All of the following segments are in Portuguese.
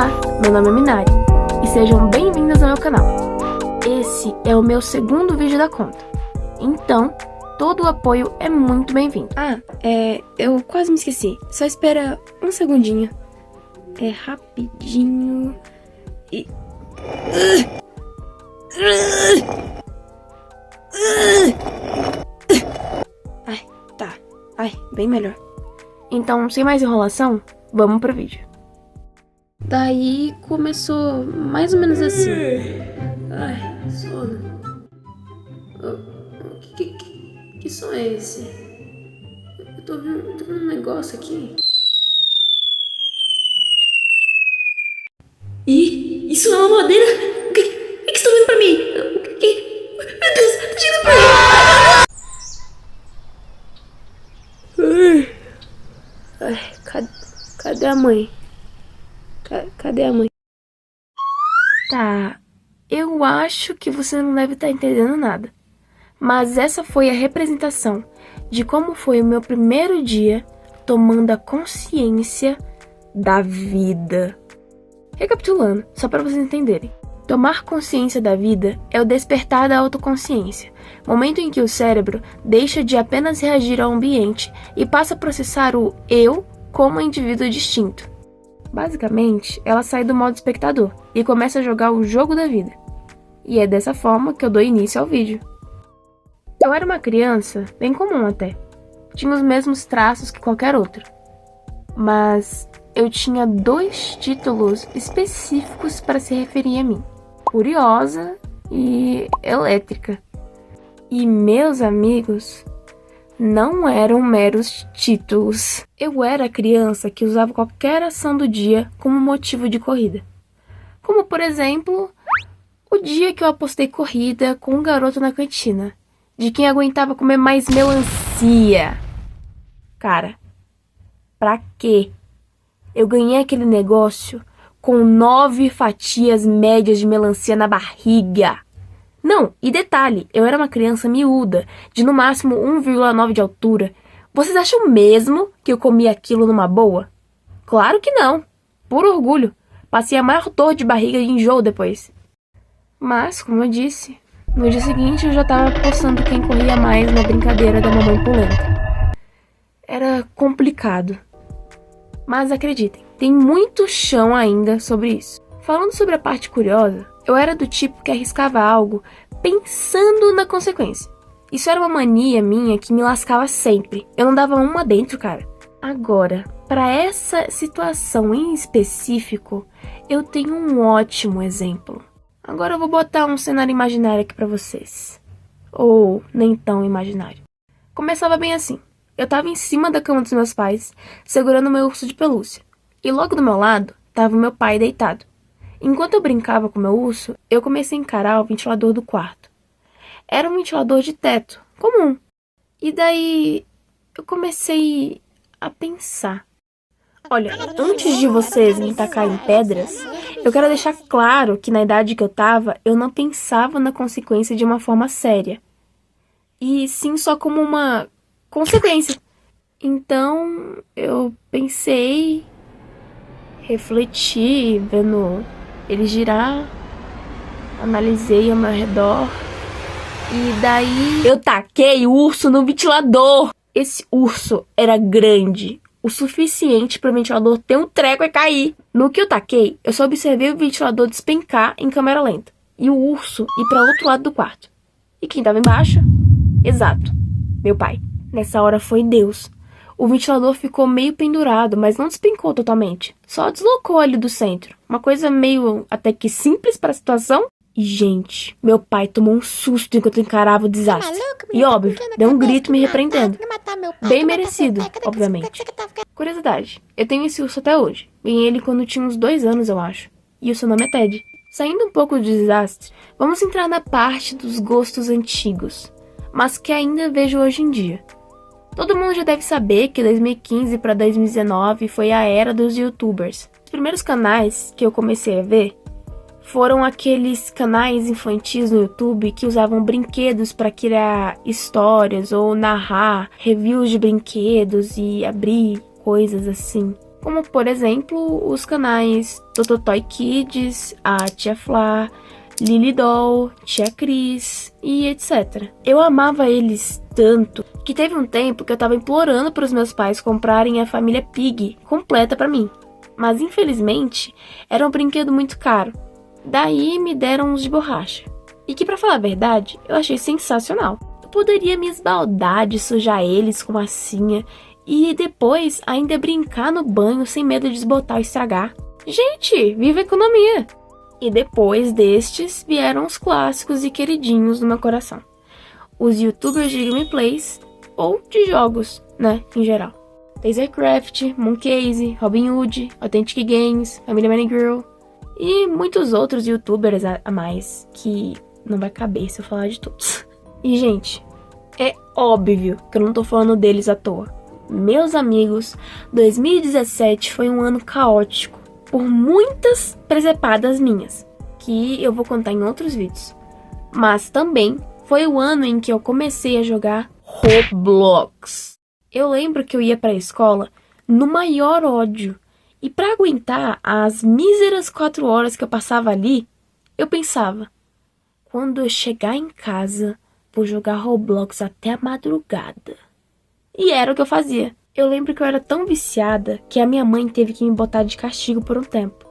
Olá, meu nome é Minari e sejam bem-vindos ao meu canal. Esse é o meu segundo vídeo da conta, então todo o apoio é muito bem-vindo. Eu quase me esqueci, só espera um segundinho. É rapidinho e... Bem melhor. Então, sem mais enrolação, vamos pro vídeo. Daí começou mais ou menos assim. Ai, sono. Que som é esse? Eu tô vendo um negócio aqui. Ih, isso é uma madeira? O que estão vindo pra mim? Meu Deus, tá chegando pra mim! Cadê a mãe? Cadê a mãe? Tá, eu acho que você não deve estar entendendo nada. Mas essa foi a representação de como foi o meu primeiro dia tomando a consciência da vida. Recapitulando, só para vocês entenderem. Tomar consciência da vida é o despertar da autoconsciência, momento em que o cérebro deixa de apenas reagir ao ambiente e passa a processar o eu como indivíduo distinto. Basicamente, ela sai do modo espectador e começa a jogar o jogo da vida. E é dessa forma que eu dou início ao vídeo. Eu era uma criança bem comum até. Tinha os mesmos traços que qualquer outra. Mas eu tinha 2 títulos específicos para se referir a mim: curiosa e elétrica. E meus amigos, não eram meros títulos. Eu era a criança que usava qualquer ação do dia como motivo de corrida. Como, por exemplo, o dia que eu apostei corrida com um garoto na cantina, de quem aguentava comer mais melancia. Cara, pra quê? Eu ganhei aquele negócio com 9 fatias médias de melancia na barriga. Não, e detalhe, eu era uma criança miúda, de no máximo 1,9 de altura. Vocês acham mesmo que eu comi aquilo numa boa? Claro que não. Por orgulho. Passei a maior dor de barriga e enjoo depois. Mas, como eu disse, no dia seguinte eu já tava postando quem corria mais na brincadeira da mamãe polenta. Era complicado. Mas acreditem, tem muito chão ainda sobre isso. Falando sobre a parte curiosa, eu era do tipo que arriscava algo pensando na consequência. Isso era uma mania minha que me lascava sempre. Eu não dava uma dentro, cara. Agora, para essa situação em específico, eu tenho um ótimo exemplo. Agora eu vou botar um cenário imaginário aqui pra vocês. Ou nem tão imaginário. Começava bem assim. Eu tava em cima da cama dos meus pais, segurando meu urso de pelúcia. E logo do meu lado, tava o meu pai deitado. Enquanto eu brincava com meu urso, eu comecei a encarar o ventilador do quarto. Era um ventilador de teto, comum. E daí, eu comecei a pensar. Olha, antes de vocês me tacarem pedras, eu quero deixar claro que na idade que eu tava, eu não pensava na consequência de uma forma séria. E sim só como uma consequência. Então, eu pensei, refleti, vendo ele girar, analisei ao meu redor, e daí eu taquei o urso no ventilador. Esse urso era grande, o suficiente para o ventilador ter um treco e cair. No que eu taquei, eu só observei o ventilador despencar em câmera lenta e o urso ir para outro lado do quarto. E quem estava embaixo? Exato, meu pai. Nessa hora foi Deus. O ventilador ficou meio pendurado, mas não despencou totalmente. Só deslocou ali do centro. Uma coisa meio até que simples para a situação. E, gente, meu pai tomou um susto enquanto encarava o desastre. E, óbvio, deu um grito me repreendendo. Bem merecido, obviamente. Curiosidade, eu tenho esse urso até hoje. Ganhei ele quando tinha uns 2 anos, eu acho. E o seu nome é Ted. Saindo um pouco do desastre, vamos entrar na parte dos gostos antigos, mas que ainda vejo hoje em dia. Todo mundo já deve saber que 2015 para 2019 foi a era dos youtubers. Os primeiros canais que eu comecei a ver foram aqueles canais infantis no YouTube que usavam brinquedos para criar histórias ou narrar reviews de brinquedos e abrir coisas assim. como por exemplo os canais Tototoy Kids, a Tia Flá, Lily Doll, Tia Cris e etc. Eu amava eles tanto que teve um tempo que eu tava implorando para os meus pais comprarem a família Pig completa para mim. Mas infelizmente era um brinquedo muito caro. Daí me deram uns de borracha. E que, pra falar a verdade, eu achei sensacional. Eu poderia me esbaldar de sujar eles com massinha e depois ainda brincar no banho sem medo de desbotar ou estragar. Gente, viva a economia! E depois destes vieram os clássicos e queridinhos do meu coração. Os youtubers de gameplays ou de jogos, né, em geral. Tasercraft, Mooncase, Robin Hood, Authentic Games, Família Manigirl e muitos outros youtubers a mais que não vai caber se eu falar de todos. E, gente, é óbvio que eu não tô falando deles à toa. Meus amigos, 2017 foi um ano caótico por muitas presepadas minhas, que eu vou contar em outros vídeos. Mas também foi o ano em que eu comecei a jogar Roblox. Eu lembro que eu ia pra escola no maior ódio. E pra aguentar as míseras 4 horas que eu passava ali, eu pensava, quando eu chegar em casa, vou jogar Roblox até a madrugada. E era o que eu fazia. Eu lembro que eu era tão viciada que a minha mãe teve que me botar de castigo por um tempo.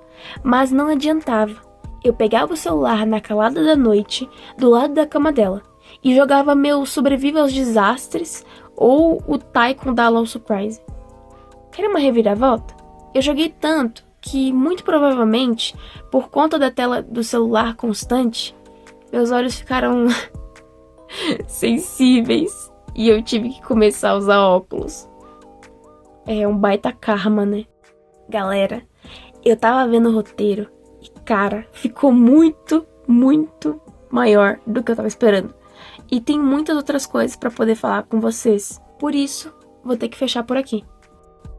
Mas não adiantava. Eu pegava o celular na calada da noite, do lado da cama dela, e jogava meu Sobrevive aos Desastres ou o Tycoon da Low Surprise. Quer uma reviravolta? Eu joguei tanto que, muito provavelmente, por conta da tela do celular constante, meus olhos ficaram sensíveis e eu tive que começar a usar óculos. É um baita karma, né? Galera, eu tava vendo o roteiro e, cara, ficou muito, muito maior do que eu tava esperando. E tem muitas outras coisas pra poder falar com vocês. Por isso, vou ter que fechar por aqui.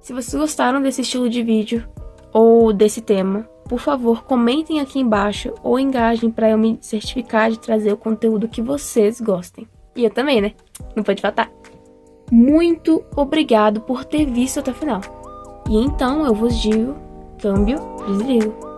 Se vocês gostaram desse estilo de vídeo ou desse tema, por favor, comentem aqui embaixo ou engajem para eu me certificar de trazer o conteúdo que vocês gostem. E eu também, né? Não pode faltar. Muito obrigado por ter visto até o final. E então eu vos digo, câmbio, desligo.